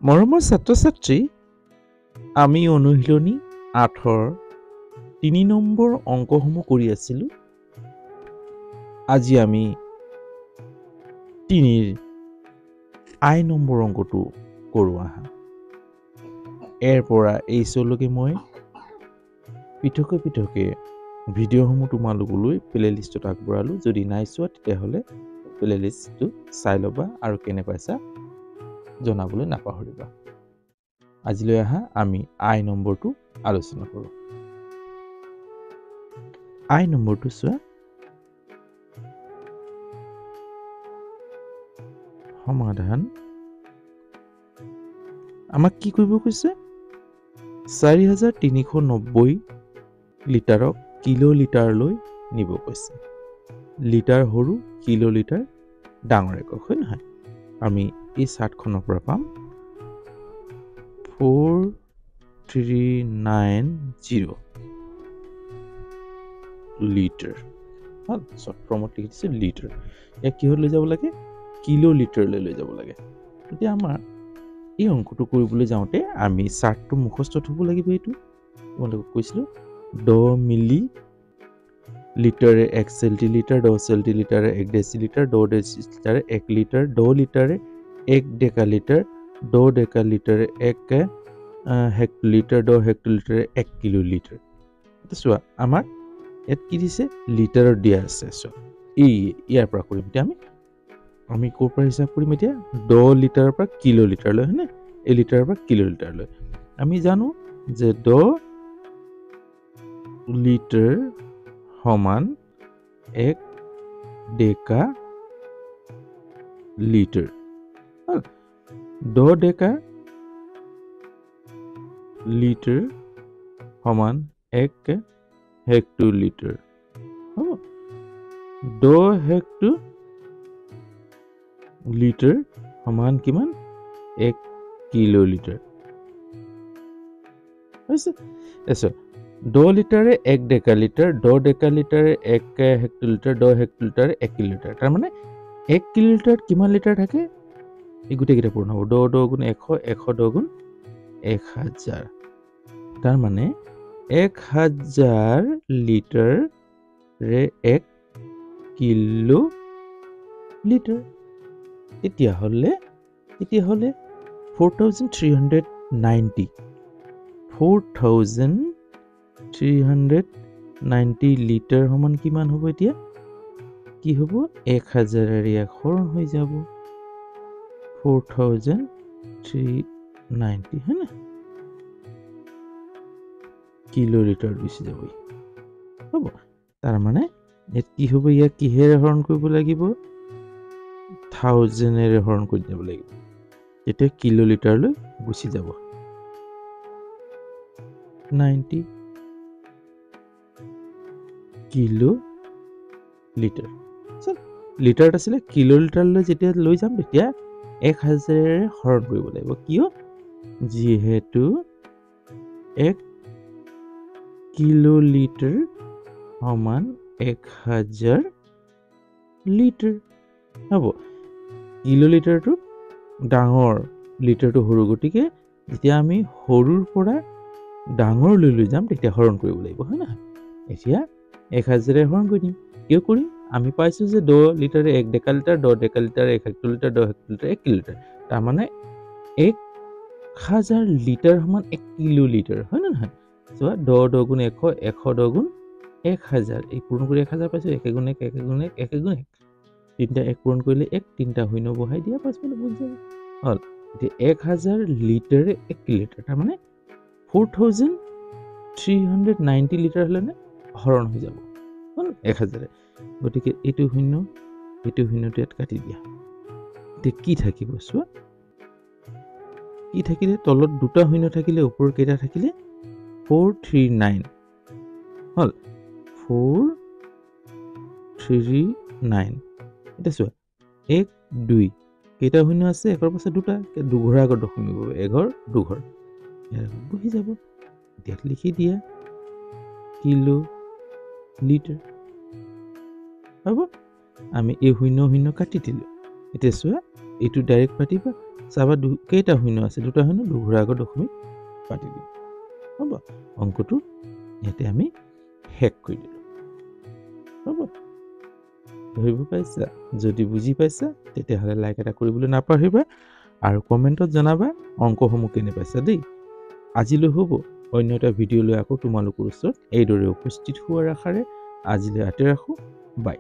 মৰমৰ ছাত্ৰ-ছাত্ৰী, আমি অনুশীলনী ৮ৰ ৩ নম্বৰ অংকসমূহ কৰি আছিলোঁ। আজি আমি ৩ৰ আই নম্বৰ অংকটো কৰোঁ আহা। এৰ পৰা এইচলৈকে মই পৃথকে পৃথকে ভিডিঅ'সমূহ তোমালোকলৈ প্লেলিষ্টত আগবঢ়ালোঁ। যদি নাই চোৱা তেতিয়াহ'লে প্লেলিষ্টটো চাই ল'বা আৰু কেনে পাইছা জনাবলৈ নাপাহৰিবা। আজিলৈ আহা আমি আই নম্বৰটো আলোচনা কৰোঁ। আই নম্বৰটো চোৱা। সমাধান আমাক কি কৰিব কৈছে? ৪,৩৯০ লিটাৰক কিলোলিটাৰলৈ নিব কৈছে। লিটাৰ সৰু, কিলোলিটাৰ ডাঙৰ একক, হয় নহয়? আমি এই চাৰ্টখনৰ পৰা পাম 4390 লিটাৰ। শ্বৰ্ট ফৰ্মত লিখি দিছোঁ লিটাৰ। ইয়াক কিহত লৈ যাব লাগে? কিলোলিটাৰলৈ লৈ যাব লাগে। তেতিয়া আমাৰ এই অংকটো কৰিবলৈ যাওঁতে আমি চাৰ্টটো মুখস্থ থ'ব লাগিব। এইটো তোমালোকক কৈছিলোঁ 10 মিলি লিটাৰে 1 চেণ্টিলিটাৰ, 10 চেণ্টিলিটাৰে 1 ডেচিলিটাৰ, 10 ডেচিলিটাৰে 1 লিটাৰ, 10 লিটাৰে 1 ডেকালিটাৰ, 10 ডেকালিটাৰে 1 হেক্টলিটাৰ, 10 হেক্টলিটাৰে 1 কিলোলিটাৰ। এতিয়া চোৱা, আমাৰ ইয়াত কি দিছে? লিটাৰত দিয়া আছে। চোৱা, ইয়াৰ পৰা কৰিম এতিয়া আমি ক'ৰ পৰা হিচাপ কৰিম এতিয়া? 10 লিটাৰৰ পৰা কিলোলিটাৰলৈ, হয়নে? এই লিটাৰৰ পৰা কিলোলিটাৰলৈ আমি জানো যে 10 লিটাৰ সমান 1 ডেকা লিটাৰ। 10 ডেকা লিটাৰ সমান 1 হেক্টলিটাৰ। হ'ব, 10 হেক্টলিটাৰ সমান কিমান? 1 কিলোলিটাৰ। হৈছে? 10 লিটাৰে 1 ডেকালিটাৰ, 10 ডেকালিটাৰে 1 হেক্টলিটাৰ, 10 হেক্টলিটাৰে 1 কিলোলিটাৰ। তাৰমানে 1 কিলোলিটাৰত কিমান লিটাৰ থাকে? এই গোটেইকেইটা পূৰণ হ'ব। 10 10 গুণ 100, 100 10 গুণ 1000। তাৰমানে 1000 লিটাৰে 1 কিলো লিটাৰ। তেতিয়াহ'লে 4,390 লিটাৰ সমান কিমান হ'ব? এতিয়া কি হ'ব? 1000 ইয়াক হৰণ হৈ যাব 4,390, হয় না? কিলোলিটাৰ গুচি যাব। হ'ব, তাৰমানে ইয়াত কি হ'ব? ইয়াক কিহেৰে হৰণ কৰিব লাগিব? 1000এৰে হৰণ কৰি যাব লাগিব। তেতিয়া কিলোলিটাৰলৈ গুচি যাব 90 কিলো লিটাৰ। লিটাৰত আছিলে, কিলোলিটাৰলৈ যেতিয়া লৈ যাম তেতিয়া 1000এৰে হৰণ কৰিব লাগিব। কিয়? যিহেতু 1 কিলোলিটাৰ সমান 1000 লিটাৰ। হ'ব, কিলোলিটাৰটো ডাঙৰ, লিটাৰটো সৰু। গতিকে যেতিয়া আমি সৰুৰ পৰা ডাঙৰলৈ লৈ যাম তেতিয়া হৰণ কৰিব লাগিব, হয় নহয়? এতিয়া 1000এৰে হৰণ কৰি দিম। কিয় কৰিম? আমি পাইছোঁ যে 10 লিটাৰে 1 ডেকালিটাৰ, 10 ডেকালিটাৰে 1 হেক্টলিটাৰ, 10 হেক্টলিটাৰ 1 কিলোলিটাৰ। তাৰমানে 1000 লিটাৰ সমান 1 কিলোলিটাৰ, হয় নে নহয়? চোৱা, 10 10 গুণ 100, 100 10 গুণ 1000। এই পূৰণ কৰি 1000 পাইছোঁ। 1 গুণ 1, 1 গুণ 1, 1 গুণ 1। 3টা 1 পূৰণ কৰিলে 1, 3টা শূন্য বহাই দিয়া, পাছফালে বুজি যাব। হ'ল, এতিয়া 1000 লিটাৰে 1 কিলোলিটাৰ। তাৰমানে 4,390 লিটাৰ হ'লে হৰণ হৈ যাব, হ'ল 1000। গতিকে এইটো শূন্য, এইটো শূন্যটো ইয়াত কাটি দিয়া। এতিয়া কি থাকিব চোৱা? কি থাকিলে? তলত 2টা শূন্য থাকিলে, ওপৰত কেইটা থাকিলে? 439। হ'ল 439। এতিয়া চোৱা, 1 2 কেইটা শূন্য আছে? 1ৰ পাছত 2টা, দুঘৰৰ আগত দশমিক হ'ব। 1 2 ইয়াৰ আগত বহি যাব। এতিয়া লিখি দিয়া কিলো লিটাৰ। হ'ব, আমি এই শূন্য শূন্য কাটি দিলোঁ। এতিয়া চোৱা, এইটো ডাইৰেক্ট পাতিবা চাবা কেইটা শূন্য আছে, দুটা শূন্য, দুঘূৰাৰ আগত দশমিক পাতি দিম। হ'ব, অংকটো ইয়াতে আমি শেষ কৰি দিলোঁ। হ'ব, ধৰিব পাইছা? যদি বুজি পাইছা তেতিয়াহ'লে লাইক এটা কৰিবলৈ নাপাহৰিবা আৰু কমেণ্টত জনাবা অংকসমূহ কেনে পাইছা দেই। আজিলৈ হ'ব, অন্য এটা ভিডিঅ' লৈ আকৌ তোমালোকৰ ওচৰত এইদৰে উপস্থিত হোৱাৰ আশাৰে আজিলৈ ইয়াতে ৰাখোঁ। বাই।